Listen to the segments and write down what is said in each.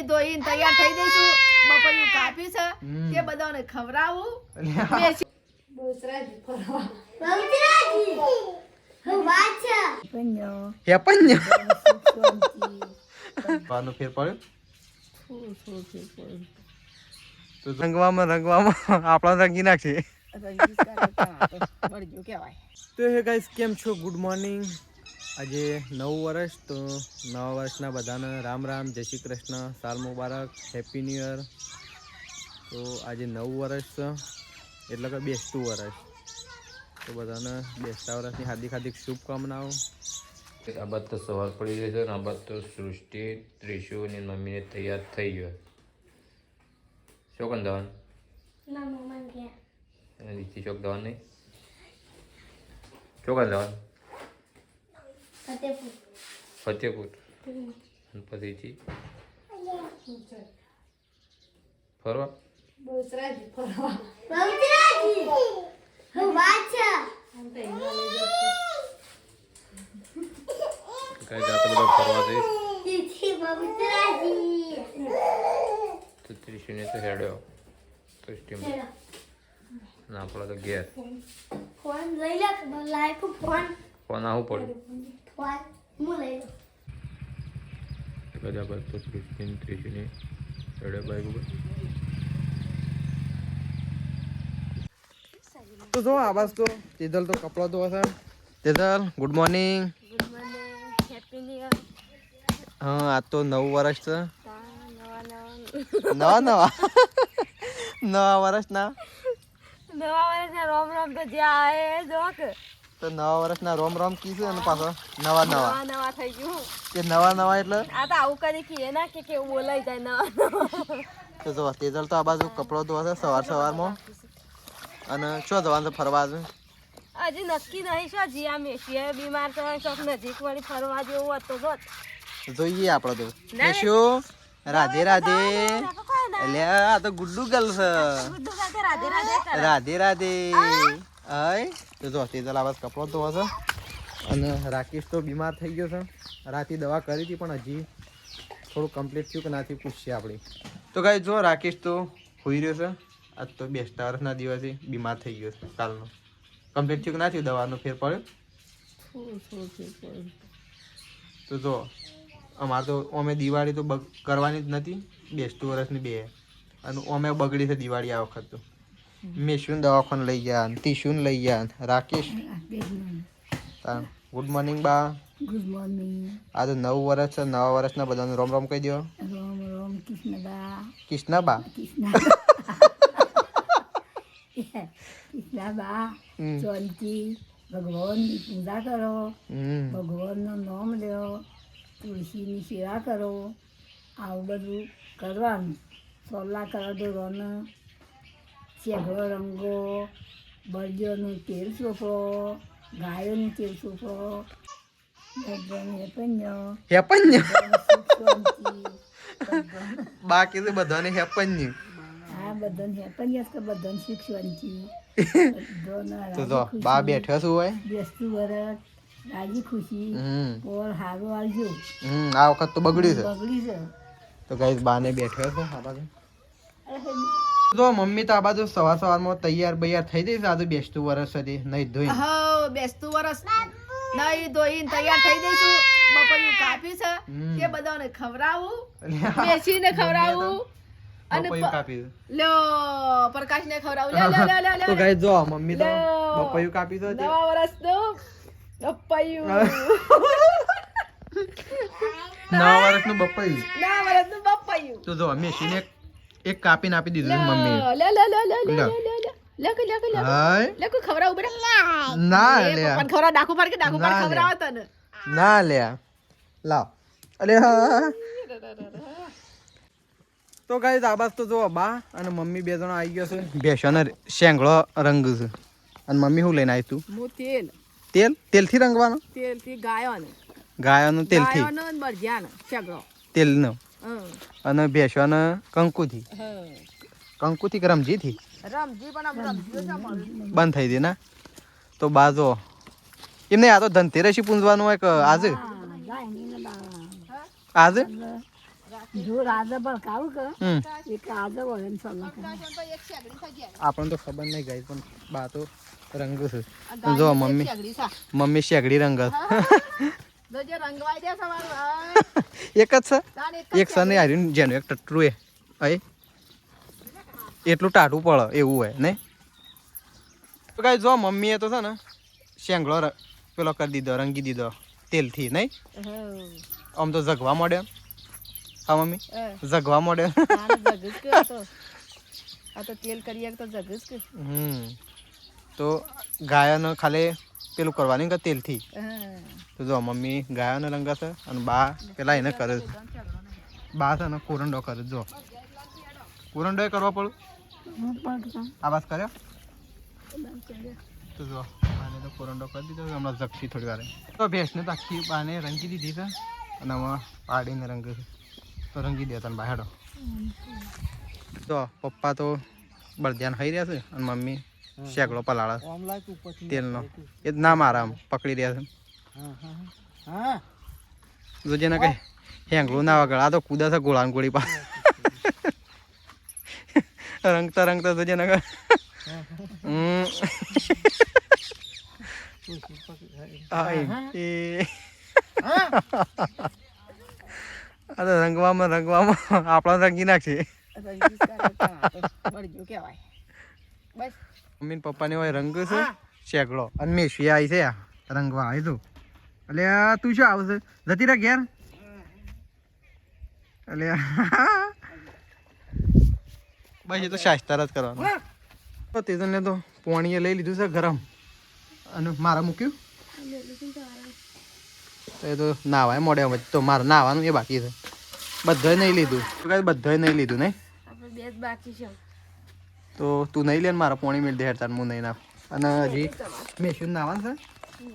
ધોઈને તૈયાર થઈ જઈશું. બપોરિયું કાપ્યું છે તે બધાને ખવડાવું. રંગવામાં આપણા રંગી નાખશે. તો હે ગાઈસ, કેમ છો? Good morning. આજે નવું વર્ષ, તો નવા વર્ષના બધાને રામ રામ, જય શ્રી કૃષ્ણ, સાલ મુબારક, હેપી ન્યૂ યર. તો આજે નવું વર્ષ છે, એટલે કે બેસતું વર્ષ. તો બધાને બેસતા વર્ષની હાર્દિક હાર્દિક શુભકામનાઓ. આ બાદ તો સવાર પડી ગઈ છે ને આ બાદ તો સૃષ્ટિ, ત્રિશુ અને મમ્મીને તૈયાર થઈ ગયો. શું કામ દવાનું? અને દીકરી ચોક દવાનું નહીં? શું કામ દવાનું? ફતેપુર. અને પછી ફરવા કઈ જાતે બધા ફરવા જઈશ. તો ત્રિશુને તો હેડ્યો તો સ્ટીમ ના આપણો તો ગેસ ફોન આવું પડ્યું. બધા બાદ તો સૃષ્ટિને ત્રિશુને હેડ્યો બાઈક ઉપર. તો જો આવાજ તો તેજલ તો કપડા ધોવા છે. Tejal, good morning. હા, આજ તો નવું વર્ષ છે. નવા વર્ષના રોમ રોમ તો જ્યાં તો નવા વર્ષના રોમ રોમ કીધું અને પાછો નવા થઈ ગયું. કે નવા એટલે આ તો આવું કરી કીએ ના કે કેવું બોલાઈ જાય નવા. તો જો તેજલ તો આ બાજુ કપડો ધોવા છે સવારમાં. અને શું જવાનું છે ફરવા? હજી નક્કી નહીં. શું જીયા મેશિયા બીમાર છે, ચોક નજીક વળી ફરવા જેવું હતું તો જોઈએ આપણે તો. શું રાધે રાધે. એટલે આ તો ગુડ્ડુ ગર્લ છે. રાધે રાધે. હાય. તો જો તેજલ આવાજ કપડો ધોવા છે. અને રાકેશ તો બીમાર થઈ ગયો છે. રાતે દવા કરી હતી પણ હજી થોડું કમ્પ્લીટ થયું કે નાથી પૂછીએ આપણે. તો ગાઈ જો રાકેશ તો હોઈ રહ્યો છે. આજ તો બેસતા વર્ષના દિવસે બીમાર થઈ ગયો છે. કાલનો કમ્પ્લીટ થયું કે ના થયું? દવાનો ફેર પડ્યો? તો જો અમારે તો અમે દિવાળી તો કરવાની જ નથી, બેસતું વર્ષની બે. અને અમે બગડી છે દિવાળી આ વખત. તો મેશુને દવાખાને લઈ ગયા, તીશુને લઈ ગયા, રાકેશ. ગુડ મોર્નિંગ બા. Good morning. આ તો નવું વર્ષ છે. નવા વર્ષના બધાને રોમ રોમ કહી દો. રોમ રોમ કૃષ્ણબા. કૃષ્ણબા. કૃષ્ણબા શાંતિ. ભગવાનની પૂજા કરો, ભગવાનનું નામ લ્યો, તુલસીની સેવા કરો. આવું બધું કરવાનું. સોલા કરો દોરોને, શેગડો રંગો, બળદીઓનું તેલ ચોપડો, ગાયોનું તેલ ચોપડો. બાકી તો બધાને હેપન્યું. હા, બધાને હેપન્યું કે બધાને શીખવાની. તો જો બા બેઠા શું હોય? બેસતું વરસ રાજી ખુશી ઓર હારું આવજો. આ વખત તો બગડી છે. છે તો ગાઈસ બાને બેઠ્યો છે આ બાજુ. તો મમ્મી તો આ બાજુ સવારમાં તૈયાર બૈયાર થઈ જઈશ. આજે બેસતું વરસ હતી, નહીં ધોઈ. હા, બેસતું વરસ નહીં ધોઈને તૈયાર થઈ જઈશું. બપોરિયું કાપ્યું છે તે બધાને ખવડાવું, બેસીને ખવડાવું. અને લ્યો પ્રકાશને ખવડાવું. લે તો ગાઈસ જો મમ્મી તો બપૈયું કાપી દો. નવા વર્ષનું બપૈયું. નવા વર્ષનું બપૈયું. નવા વર્ષનું બપૈયું. તો જો મેશીને એક કાપીને આપી દીધું મમ્મી. ખવડાવું બેટા. ના લે ખવડાવ. ડાકુ પાડ કે ડાકુ પાડ ખવડાવ તને. ના લે લાવ. અલે તો ગાઈસ આ બાજુ તો જો બા અને મમ્મી બે જણા આવી ગયો છે. ભેંસોનો શેંગળો રંગ છે. અને મમ્મી શું લઈને આવી તું? હું તેલ. તેલથી રંગવાનો? તેલથી ગાયોને. ગાયોનું તેલથી. ગાયોનો ને બળદિયાનો શેંગળો. તેલનો. અને ભેંસોનો કંકુથી. કંકુથી કે રમજીથી? રમજી પણ બંધ થઈ દે ના. તો બાજો એમને આ તો ધનતેરસી પૂંજવાનું હોય કે આજે? આજે જો રાજા પર કાવું કે હમ એક રાજા હોય ને સલાહ આપણને તો ખબર નહીં ગઈ પણ બા તો રંગ છે જો મમ્મી શેગડી રંગ જો રંગવાઈ દે સવાર એક જ છે એક સને હાર્યું જેનું એક ટટરું એ અહીં એટલું ટાઢું પડે એવું હોય નહીં તો કાંઈ જો મમ્મીએ તો છે ને શેંગડો પેલો કરી દીધો રંગી દીધો તેલથી નહીં આમ તો જગવા મળે હા મમ્મી જગવા મળે આ તો તેલ કરીએ તો જગસ કે તો ગાયને ખાલી પેલું કરવાની કે તેલથી તો જો મમ્મી ગાયને રંગાશે અને બા પેલા એને કરે છે બા છે ને કોરંડો કરે જો કોરંડો એ કરવા પડું આવાજ કર્યો તો જો બાને તો કોરંડો કરી દીધો હમણાં જગતી થોડી વાર તો ભેંસને તો આખી બાને રંગી દીધી છે અને આમાં પાડીને રંગે છે તો રંગી દે તને બાહેડો તો પપ્પા તો બળદિયાન ખાઈ રહ્યા છે અને મમ્મી શેકડો પલાળે તેલનો એ ના મારા આમ પકડી રહ્યા છે જોજે ને કઈ હેંગલું ના વગર આ તો કુદા છે ગોળાન ગોળી પા રંગતા રંગતા જોજે ને કઈ રંગવામાં આપણા રંગી નાખશે મમ્મી પપ્પાને હોય રંગ છે શેકડો અને મેસી આવી છે રંગવા આવી તું એટલે તું શું આવશે જતી રે ઘેર એટલે બસ એ તો શાસ્તર જ કરવાનું તેજને તો પોણીએ લઈ લીધું છે ગરમ અને મારા મૂક્યું તો એ તો નાવાય મોડે તો મારે નાવાનું એ બાકી છે બધાય નહીં લીધું બધાય નહીં લીધું નહીં બાકી છે તો તું નહીં લે ને મારા પોણી મેળ દે હેરતા હું નહીં નાખ અને હજી મેશું નાવાનું છે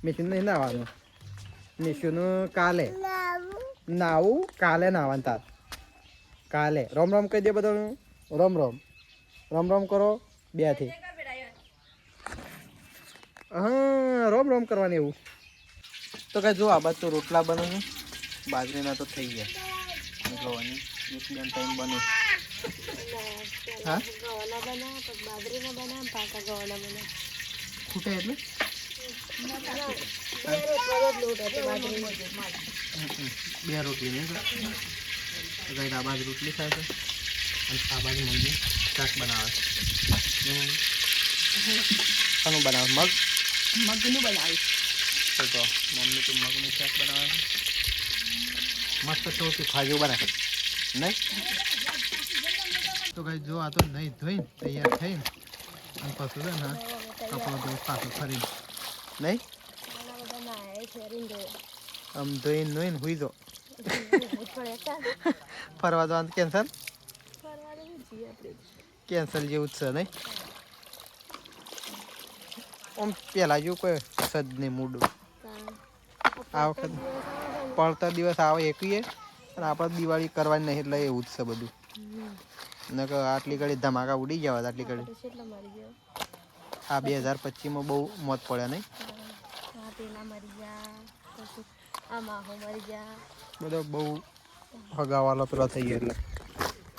મેશું નહીં નાવાનું મેશુંનું કાલે નાવું કાલે નાવાનું તાર કાલે રોમ રોમ કહી દે બધાનું રોમ રોમ રોમ રોમ કરો બેથી હા રોમ રોમ કરવાની એવું તો કઈ જો આ બાદ તો રોટલા બને છે બાજરીના તો થઈ ગયા ગવાની ટાઈમ બને હા ખૂટે એટલે બે રોટલી નહીં તો કઈ આ બાજુ રોટલી થાય છે અને આ બાજુ મમ્મી શાક બનાવે શાનું બનાવે મગનું બનાવીશ તો મમ્મી તો મગનું શાક બનાવે મસ્ત સૌથી ખાજો બનાવે નહીં તો કઈ જો આ તો નહીં ધોઈને તૈયાર થઈને અને પછી છે ને કપડો તો પાછું ફરીને નહીં આમ ધોઈને ધોઈને હુઈ દો ફરવા જવાનું કેન્સલ કેન્સલ જેવું જ છે નહીં આમ પેલા જેવું કોઈ સદ નહીં મૂડું આ વખત પડતા દિવસ આવે એકવીએ અને આપણે દિવાળી કરવાની નહીં એટલે એવું જ છે બધું ને કે આટલી ઘડી ધમાકા ઉડી જવા આટલી ઘડી આ 2025માં બહુ મોત પડ્યા નહીં બધો બહુ હગાવાલો પેલો થઈ ગયો એટલે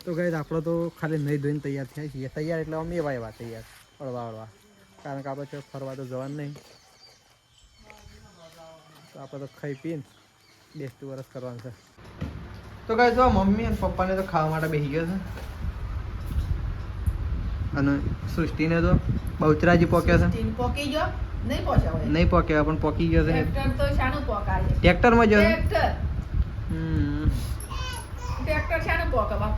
તો ગઈ આપણે તો ખાલી નહીં ધોઈને તૈયાર થયા છીએ તૈયાર એટલે અમે એવા એવા તૈયાર હળવા કારણ કે આપણે ચોક ફરવા તો જવાનું નહીં તો આપણે તો ખાઈ પીને બેસતું વરસ કરવાનું છે તો કઈ જો મમ્મી અને પપ્પાને તો ખાવા માટે બેસી ગયો છે અને સૃષ્ટિને તો બહુચરાજી પોક્યો છે પોકી ગયો નહીં પહોંચ્યા નહીં પોક્યા પણ પોકી ગયો છે ટ્રેક્ટર તો શાનું પોકાય ટ્રેક્ટરમાં ગયો ટ્રેક્ટર શાનું પોકા બાપ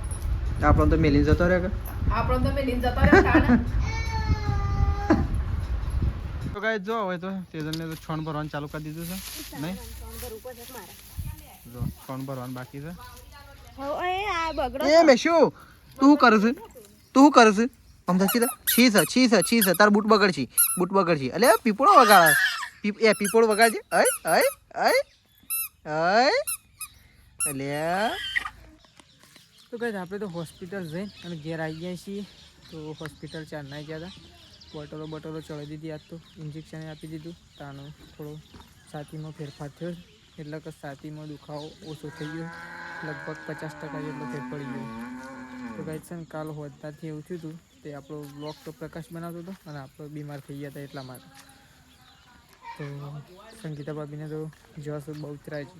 આપણને તો મેલીને જતો રહ્યો કે આપણો તો મેં લીન જતો રહ્યો શાને તો કઈ જો હવે તો તેજલને તો છોણ ભરવાનું ચાલુ કરી દીધું છે નહીં જો છોણ ભરવાનું બાકી છે એ મેશું તું કરશે તું કરશે સમજા છી તાર બૂટ બગડશી એટલે પીપળો વગાડે પીપળો વગાડજે એટલે તો કઈ આપણે તો હોસ્પિટલ જઈને અને ઘેર આવી ગયા છીએ તો હોસ્પિટલ ચાર ના ગયા હતા બોટલો ચડાવી દીધી આજ તો ઇન્જેક્શન આપી દીધું તાનો થોડો છાતીમાં ફેરફાર થયો એટલે કે છાતીમાં દુખાવો ઓછો થઈ ગયો, લગભગ 50% જેટલો ફેર પડી ગયો. તો ગાઈસ છે ને કાલ હોદ્દાથી એવું થયું હતું તે આપણો બ્લોગ તો પ્રકાશ બનાવતો હતો અને આપણે બીમાર થઈ ગયા હતા એટલા માટે. તો સંગીતા ભાભીને તો જોશ બહુ ત્રાય છે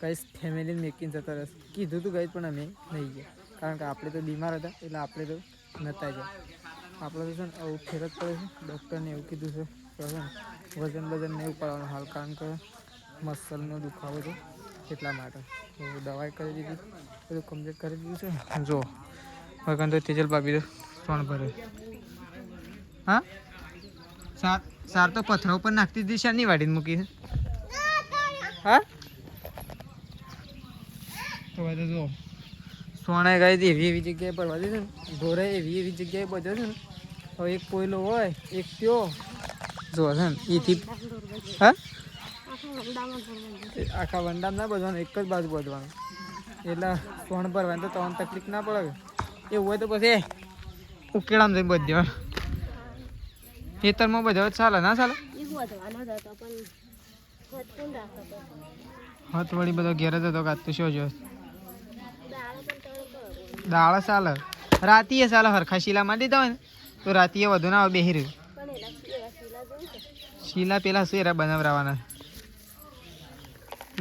ગાઈસ, ફેમિલી મેકિંગ જતા રહેશે કીધું હતું ગાઈસ, પણ અમે નહીં ગયા કારણ કે આપણે તો બીમાર હતા એટલે આપણે તો નહોતા ગયા. આપણે તો છે ને આવું ફેર જ પડે છે. ડૉક્ટરને એવું કીધું છે કે છે ને વજન નહીં ઉપાડવાનું હાલ, કારણ કે મસલનો દુખાવો છે એટલા માટે. તો દવાઈ કરી દીધી, બધું કમ્પ્લીટ કરી દીધું છે. જો વગર તો તેજલ ભાભી તો ત્રણ ભરે. હા સાર તો પથરા ઉપર નાખતી હતી, શાની વાડીને મૂકી છે? હા તો બધું જો સોના ગાય એવી જગ્યાએ પડવા દે છે ને, ઢોરે એવી જગ્યાએ બધો છે ને. હવે એક કોયલો હોય એક ત્યો જો છે ને એથી, હા આખા વંડામાં ના બધવાનું, એક જ બાજુ બધવાનું, એટલે સોણ ભરવાનું તો તમને તકલીફ ના પડે. એવું હોય તો પછી ઉકેળામાં જઈ બધી વાર ખેતરમાં બધા ચાલે ના ચાલે? હથ વળી બધો ઘેર જ હતો કાતું શું જો દાળ ચાલે, રાતીએ ચાલે. હરખા શીલા માંડી દો ને તો રાતીએ વધુ ના આવે, બેહી રહ્યું. શીલા પેલા શેરા બનાવરાવાના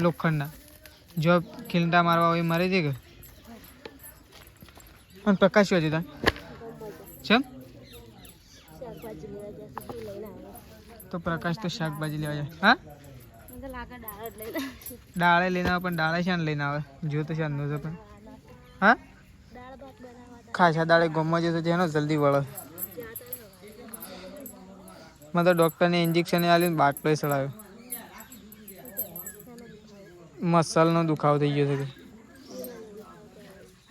લોખંડના, જો ખીલટા મારવા હોય મરી દે કે. પણ પ્રકાશ શું હતું ચમ? તો પ્રકાશ તો શાકભાજી લેવા જાય. હા દાળે લઈને આવે, પણ દાળે શાન લઈને આવે? જો તો શાનનું છે પણ. હા ખાસા દાળે ગમવા જતો જેનો જલ્દી વળે. મેં તો ડૉક્ટરને ઇન્જેક્શન આલ્યું, બાટલો ચડાવ્યો. મસલનો દુખાવો થઈ ગયો છે.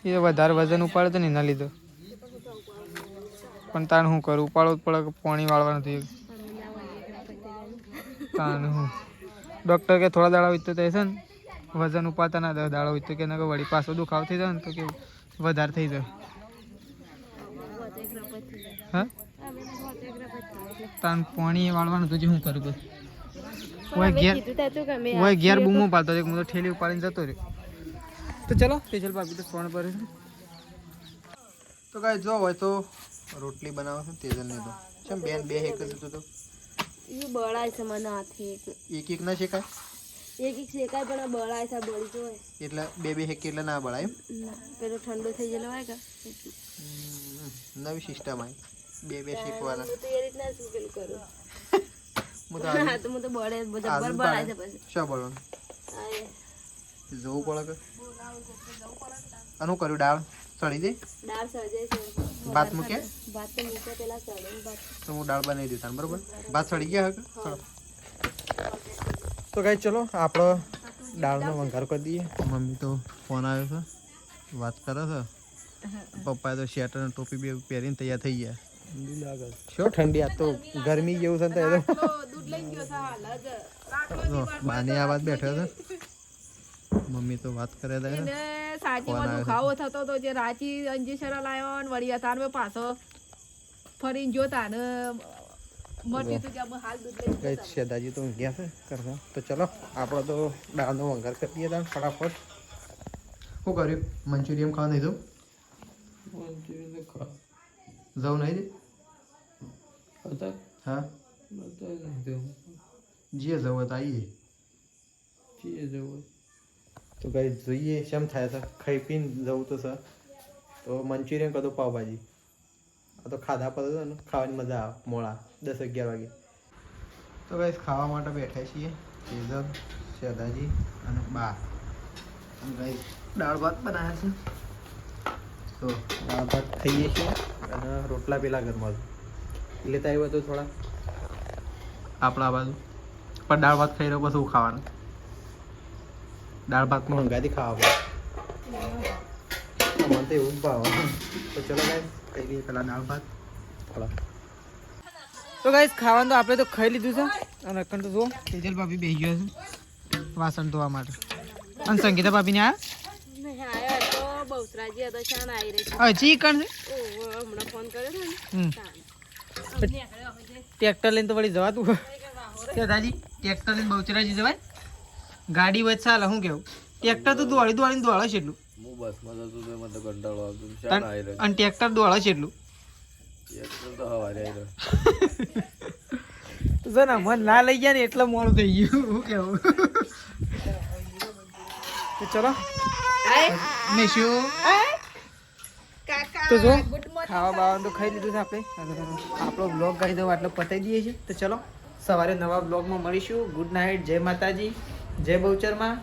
એ વધારે વજન ઉપાડે તો ને એના લીધે. પણ તાણ શું કરું, ઉપાડવું જ પડે કે પાણી વાળવાનું થયું. તાણ હું ડૉક્ટર કે થોડા દાડા હોય તો છે ને વજન ઉપાડતા ના 10 દાડા હોય તો કે ના વળી પાછો દુખાવો થઈ જાય ને તો કે વધારે થઈ જાય. હા તાણ પાણી વાળવાનું તો જે શું કરું પછી? ઓય ઘેર બૂમો પાડતો હું તો ઠેલી ઉપાડીને જતો રહ્યો. તો ચલો તેજલ ભાભી તો ફોન પર છે. તો કાંઈ જો હોય તો રોટલી બનાવો છો તેજલને તો ચમ બેન બે એક જ હતું તો એ બળાય છે મને હાથી એક ના શેકાય? એક શેકાય પણ બળાય છે, બળી જોય એટલે બે હેક એટલે ના બળાય એમ? પેલો ઠંડો થઈ ગયેલો હોય કે નવી સિસ્ટમ આવી બે શેકવાના. તો એ રીતના શું પેલું કરું હું તો બળે જબર બળાય છે પછી. શું બોલવાનું જોવું પડે કે આનું કર્યું દાળ સળી દે, દાળ સળજે છે, ભાત મૂકે ભાત તો મૂકે પેલા સળે ભાત તો હું દાળ બનાવી દેતા બરોબર. ભાત સળી ગયા હકે ચલો. તો કાંઈ ચલો આપણે દાળનો વઘાર કરી દઈએ. મમ્મી તો ફોન આવ્યો છે, વાત કરે છે. પપ્પાએ તો શેટર અને ટોપી બે પહેરીને તૈયાર થઈ ગયા. શું ઠંડી, આ તો ગરમી જેવું છે ને બાને આ વાત બેઠો છે. મમ્મી તો વાત કરે છે સાચીમાં દુખાવો થતો તો જે રાચી અંજીસર લાવ્યો ને વળી હતા પાછો ફરીને જોતા ને મટી તો જબ હાલ દૂધ લઈ કઈ શેદાજી તો ઊંઘ્યા છે કરતા. તો ચલો આપણે તો દાળનો વઘાર કરી દઈએ દાળ ફટાફટ. શું કર્યું? મંચુરિયન ખાવા નહીં દઉં? જવું નહીં દે? હા જે જવું તો આવીએ. તો કઈ જોઈએ શેમ થાય છે, ખાઈ પીને જવું તો સર. તો મંચુરિયન કદું પાવભાજી આ તો ખાધા પર ને ખાવાની મજા આવે મોડા 10-11 વાગે. તો કઈ ખાવા માટે બેઠા છીએ તેજલ, શેદાજી અને બા. કઈ દાળ ભાત બનાવ્યા છે. તો દાળ ભાત ખાઈએ છીએ અને રોટલા પેલા ઘરમાં લેતા આવ્યો તો થોડા આપણા બાજુ. પણ દાળ ભાત ખાઈ રહ્યો પછી ખાવાનું દાળ ભાતમાં હંગાથી ખાવા પડે મને તો એવું જ ભાવે. તો ચલો ગાઈસ ખાઈ લઈએ પેલા દાળ ભાત થોડા. તો ગાઈસ ખાવાનું તો આપણે તો ખાઈ લીધું છે અને અકન તો જો તેજલ ભાભી બેસી ગયો છે વાસણ ધોવા માટે. અને સંગીતા ભાભીને આવ્યા હજી કણ છે ટ્રેક્ટર લઈને તો વળી જવાતું. દાદાજી ટ્રેક્ટર લઈને બહુચરાજી જવાય ગાડી વચ્ચે ચાલે શું કેવું ટ્રેક્ટર તો દોડી દોડીને દોડે છે એટલું હું બસમાં જતો તો મને તો કંટાળો આવતો અને ટ્રેક્ટર દોડે છે એટલું તો હવારે આવી તો જરા મન ના લઈ ગયા ને એટલે મોડું થઈ ગયું શું કેવું તો ચલો મેશું તો જો ખાવા બાવાનું તો ખાઈ લીધું છે આપણે અને આપણો બ્લોગ ગાઈ દો આટલો પતાવી દઈએ છીએ તો ચલો સવારે નવા બ્લોગમાં મળીશું ગુડ નાઇટ જય માતાજી જય બહુચરમાં